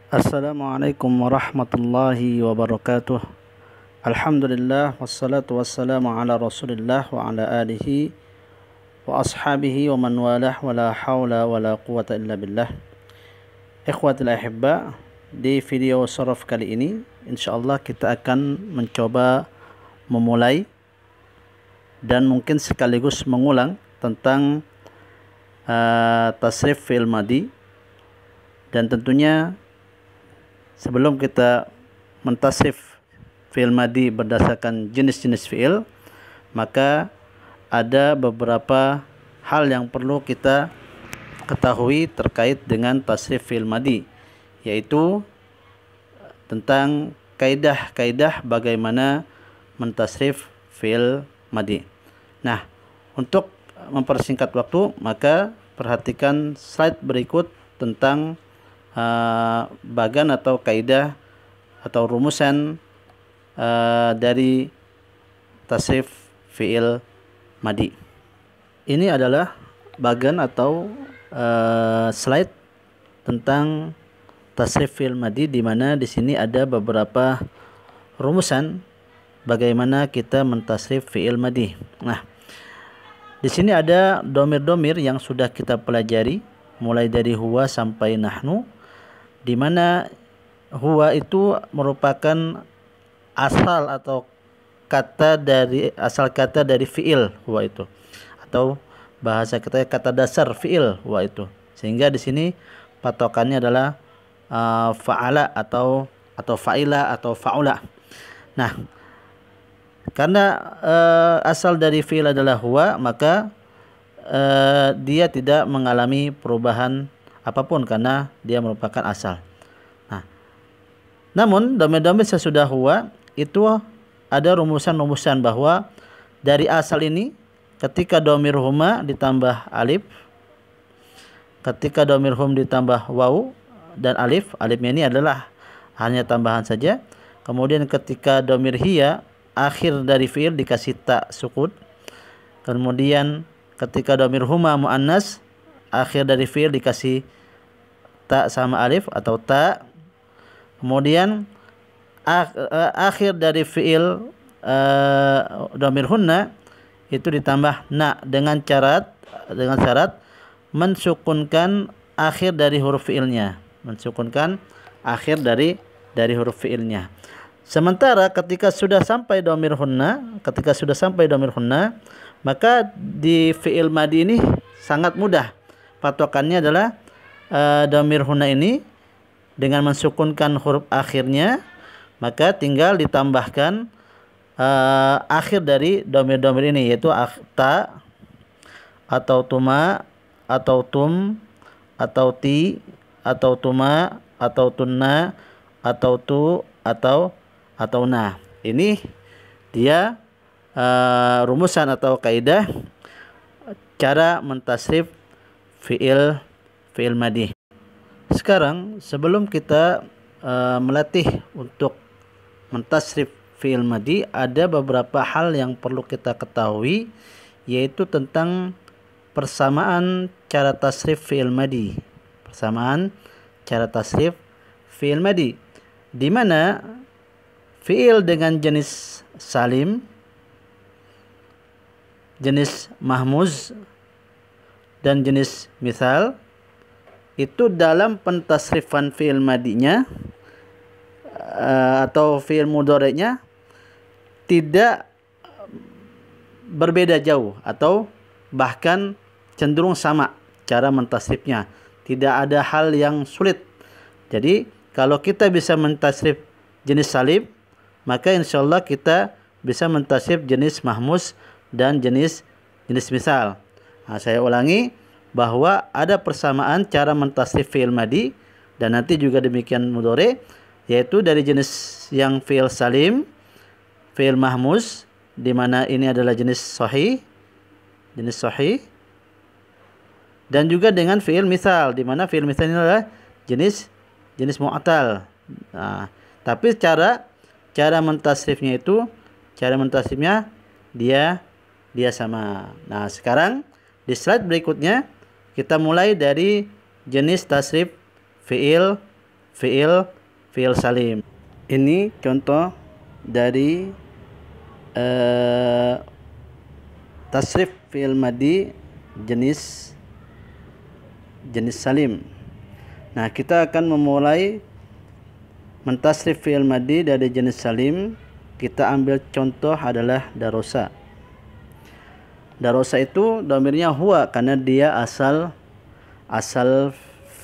Assalamualaikum warahmatullahi wabarakatuh. Alhamdulillah wassalatu wassalamu ala Rasulillah wa ala alihi wa ashabihi wa man walah wa la hawla wa la quwata illa billah. Ikhwatul ahibba, di video sharaf kali ini insyaallah kita akan mencoba memulai dan mungkin sekaligus mengulang tentang tasrif fi'il madi, dan tentunya sebelum kita mentasrif fi'il madi berdasarkan jenis-jenis fi'il, maka ada beberapa hal yang perlu kita ketahui terkait dengan tasrif fi'il madi, yaitu tentang kaidah-kaidah bagaimana mentasrif fi'il madi. Nah, untuk mempersingkat waktu, maka perhatikan slide berikut tentang bagan atau kaidah atau rumusan dari tasrif fi'il madi. Ini adalah bagan atau slide tentang tasrif fi'il madi, di mana di sini ada beberapa rumusan bagaimana kita mentasrif fi'il madi. Nah, di sini ada domir-domir yang sudah kita pelajari mulai dari huwa sampai nahnu, di mana huwa itu merupakan asal atau asal kata dari fiil huwa itu, atau bahasa kita kata dasar fiil huwa itu, sehingga di sini patokannya adalah fa'ala atau fa'ila atau fa'ula. Nah, karena asal dari fiil adalah huwa, maka dia tidak mengalami perubahan apapun karena dia merupakan asal. Nah, namun domir-domir sesudah huwa itu ada rumusan-rumusan bahwa dari asal ini ketika domir huma ditambah alif, ketika domir hum ditambah waw dan alif, alifnya ini adalah hanya tambahan saja. Kemudian ketika domir hiya akhir dari fiil dikasih ta sukun. Kemudian ketika domir huma muannas akhir dari fiil dikasih ta sama alif atau ta. Kemudian akhir dari fiil domir hunna itu ditambah na dengan syarat mensukunkan akhir dari huruf fiilnya, mensukunkan akhir dari huruf fiilnya. Sementara ketika sudah sampai domir hunna, maka di fi'il madi ini sangat mudah. Patokannya adalah domir hunna ini dengan mensukunkan huruf akhirnya, maka tinggal ditambahkan akhir dari domir-domir ini, yaitu ta atau tuma atau tum atau ti atau tuma atau tunna atau tu atau na. Ini dia rumusan atau kaidah cara mentasrif fi'il madi. Sekarang sebelum kita melatih untuk mentasrif fi'il madi, ada beberapa hal yang perlu kita ketahui, yaitu tentang persamaan cara tasrif fi'il madi. Persamaan cara tasrif fi'il madi, di mana fi'il dengan jenis salim, jenis mahmuz, dan jenis misal itu dalam pentasrifan fi'il madinya atau fi'il mudhari'nya tidak berbeda jauh atau bahkan cenderung sama cara mentasrifnya. Tidak ada hal yang sulit. Jadi kalau kita bisa mentasrif jenis salim, maka insyaallah kita bisa mentasrif jenis mahmuz dan jenis misal. Nah, saya ulangi bahwa ada persamaan cara mentasrif fi'il madi dan nanti juga demikian mudhari, yaitu dari jenis yang fi'il salim, fi'il mahmuz, di mana ini adalah jenis sahih, dan juga dengan fi'il misal, di mana fi'il misal ini adalah jenis mu'tal. Nah, tapi cara mentasrifnya dia sama. Nah, sekarang di slide berikutnya kita mulai dari jenis tasrif fi'il fiil salim. Ini contoh dari tasrif fiil madi jenis salim. Nah, kita akan memulai mentasrif fiil madi dari jenis salim. Kita ambil contoh adalah darosa. Darosa itu domirnya huwa karena dia asal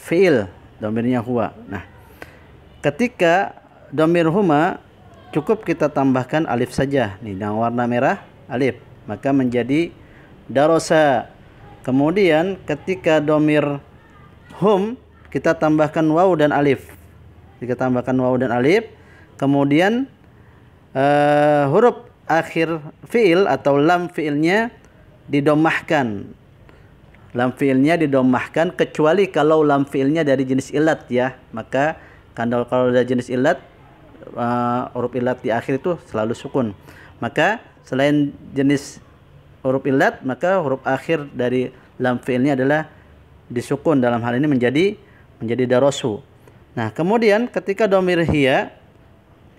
fiil, domirnya huwa. Nah, ketika domir huma cukup kita tambahkan alif saja. Nih, yang warna merah alif, maka menjadi darosa. Kemudian ketika domir hum kita tambahkan waw dan alif. Kita tambahkan waw dan alif. Kemudian huruf akhir fiil atau lam fiilnya didomahkan. Lam fiilnya didomahkan kecuali kalau lam fiilnya dari jenis ilat ya. Maka kalau dari jenis ilat, huruf ilat di akhir itu selalu sukun. Maka selain jenis huruf ilat, maka huruf akhir dari lam fiilnya adalah disukun. Dalam hal ini menjadi darosu. Nah, kemudian ketika domir hiya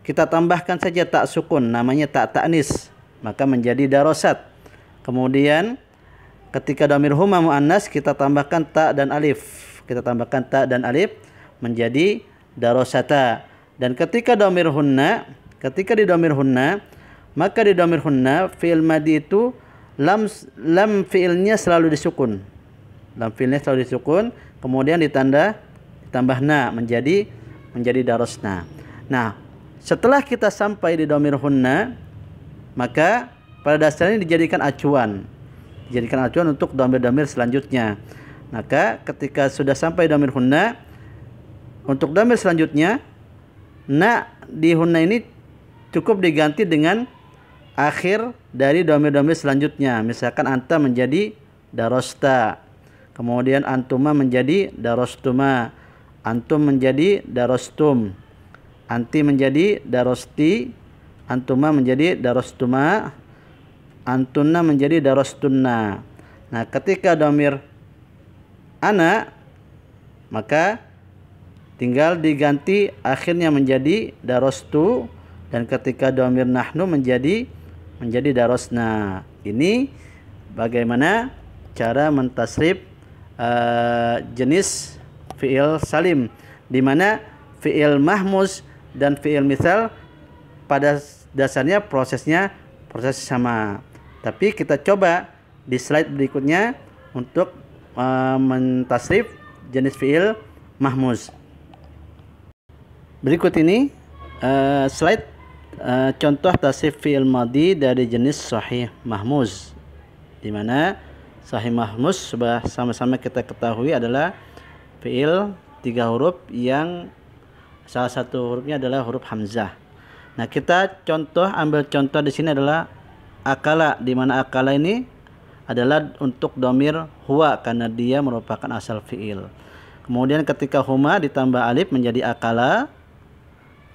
kita tambahkan saja tak sukun, namanya tak ta'nis, maka menjadi darosat. Kemudian ketika domir huma muannas kita tambahkan ta dan alif. Kita tambahkan ta dan alif menjadi darosata. Dan ketika domir hunna, di domir hunna, maka di domir hunna fi'il madi itu lam fi'ilnya selalu disukun. Lam fi'ilnya selalu disukun, kemudian ditambah na menjadi darosna. Nah, setelah kita sampai di domir hunna, maka pada dasarnya dijadikan acuan. Untuk domir-domir selanjutnya. Maka ketika sudah sampai domir hunna, untuk domir selanjutnya, na di hunna ini cukup diganti dengan akhir dari domir-domir selanjutnya. Misalkan anta menjadi darosta, kemudian antuma menjadi darostuma, antum menjadi darostum, anti menjadi darosti, antuma menjadi darostuma, antunna menjadi darostunna. Nah, ketika domir ana, maka tinggal diganti akhirnya menjadi darostu, dan ketika domir nahnu menjadi darosna. Ini bagaimana cara mentasrif jenis fi'il salim, di mana fi'il mahmuz dan fi'il misal pada dasarnya proses sama. Tapi kita coba di slide berikutnya untuk mentasrif jenis fi'il mahmuz. Berikut ini slide contoh tasrif fi'il madi dari jenis sahih mahmuz, di mana sahih mahmuz sama-sama kita ketahui adalah fi'il 3 huruf yang salah satu hurufnya adalah huruf hamzah. Nah, kita ambil contoh di sini adalah akala, di mana akala ini adalah untuk domir huwa karena dia merupakan asal fi'il. Kemudian ketika huma ditambah alif menjadi akala.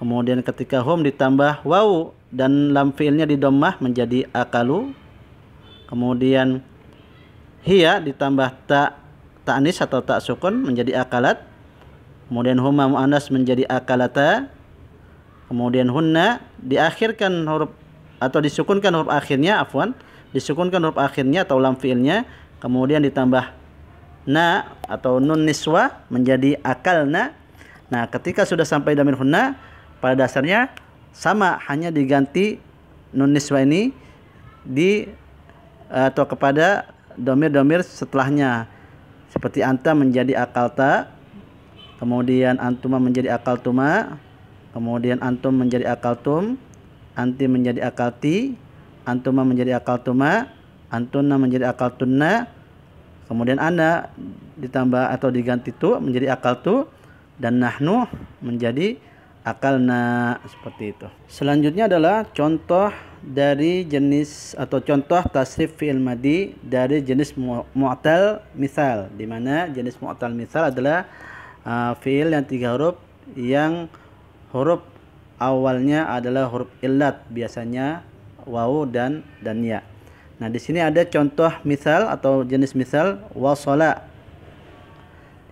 Kemudian ketika hum ditambah waw dan lam fi'ilnya didommah menjadi akalu. Kemudian hiya ditambah ta'nis atau tak sukun menjadi akalat. Kemudian huma mu'annas menjadi akalata. Kemudian hunna diakhirkan huruf atau disukunkan huruf akhirnya, disukunkan huruf akhirnya atau lam fi'ilnya, kemudian ditambah na atau nun niswa menjadi akalna. Nah, ketika sudah sampai domir hunna, pada dasarnya sama, hanya diganti nun niswa ini atau kepada domir-domir setelahnya, seperti anta menjadi akalta, kemudian antuma menjadi akaltuma, kemudian antum menjadi akaltum, anti menjadi akalti, antuma menjadi akaltuma, antunna menjadi akaltunna, kemudian ana ditambah atau diganti tu menjadi akaltu, dan nahnu menjadi akalna, seperti itu. Selanjutnya adalah contoh dari jenis atau contoh tasrif fi'il madi dari jenis mu'tal misal, di mana jenis mu'tal misal adalah fi'il yang 3 huruf yang huruf awalnya adalah huruf illat, biasanya waw dan ya. Nah, di sini ada contoh misal atau jenis misal wasala,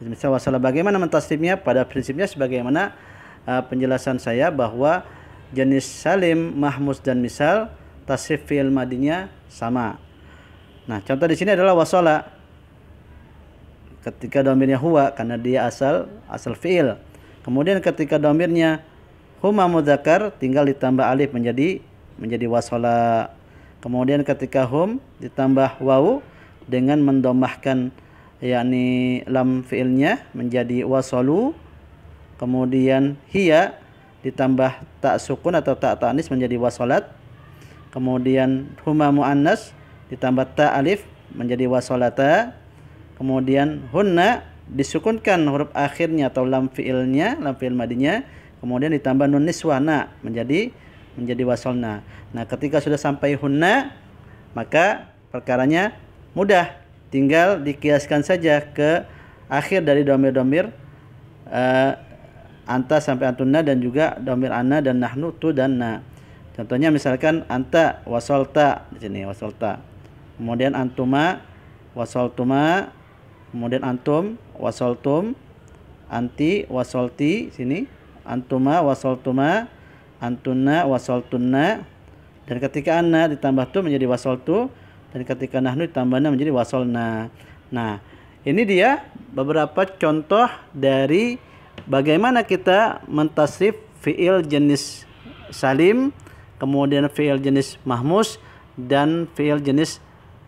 Misal wasala, bagaimana mentasrifnya? Pada prinsipnya sebagaimana penjelasan saya bahwa jenis salim, mahmus dan misal tasrif fi'il madinya sama. Nah, contoh di sini adalah wasala. Ketika dhamirnya huwa karena dia asal fi'il. Kemudian ketika dhamirnya huma mudzakkar tinggal ditambah alif menjadi wasala. Kemudian ketika hum ditambah wawu dengan mendomahkan yakni lam fi'ilnya menjadi wasalu. Kemudian hiya ditambah tak sukun atau tak ta'nis menjadi wasalat. Kemudian huma muannas ditambah ta alif menjadi wasalata. Kemudian hunna disukunkan huruf akhirnya atau lam fi'ilnya, lam fi'il madinya, kemudian ditambah nun niswah na menjadi wasalna. Nah, ketika sudah sampai hunna, maka perkaranya mudah, tinggal dikiaskan saja ke akhir dari dhamir-dhamir anta sampai antunna, dan juga dhamir ana dan nahnu, tu dan na. Contohnya misalkan anta wasalta, di sini wasalta. Kemudian antuma wasaltuma, kemudian antum wasaltum, anti wasalti, sini antuma wasaltuma, antunna wasaltunna, dan ketika anna ditambah tu menjadi wasaltu, dan ketika nahnu ditambahna menjadi wasalna. Nah, ini dia beberapa contoh dari bagaimana kita mentasrif fi'il jenis salim, kemudian fi'il jenis mahmus, dan fi'il jenis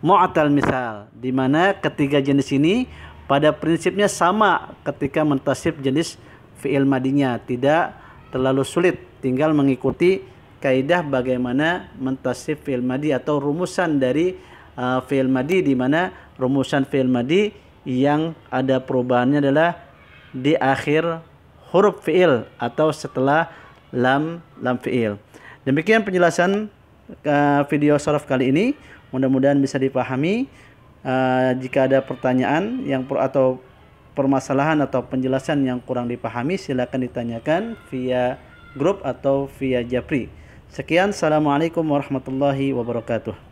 mu'tal misal, di mana ketiga jenis ini pada prinsipnya sama ketika mentasrif jenis fi'il madinya, tidak terlalu sulit, tinggal mengikuti kaidah bagaimana mentasrif fi'il madi atau rumusan dari fi'il madi, di mana rumusan fi'il madi yang ada perubahannya adalah di akhir huruf fi'il atau setelah lam fi'il. Demikian penjelasan video sharaf kali ini. Mudah-mudahan bisa dipahami. Jika ada pertanyaan atau permasalahan atau penjelasan yang kurang dipahami, silakan ditanyakan via grup atau via Japri. Sekian, assalamualaikum warahmatullahi wabarakatuh.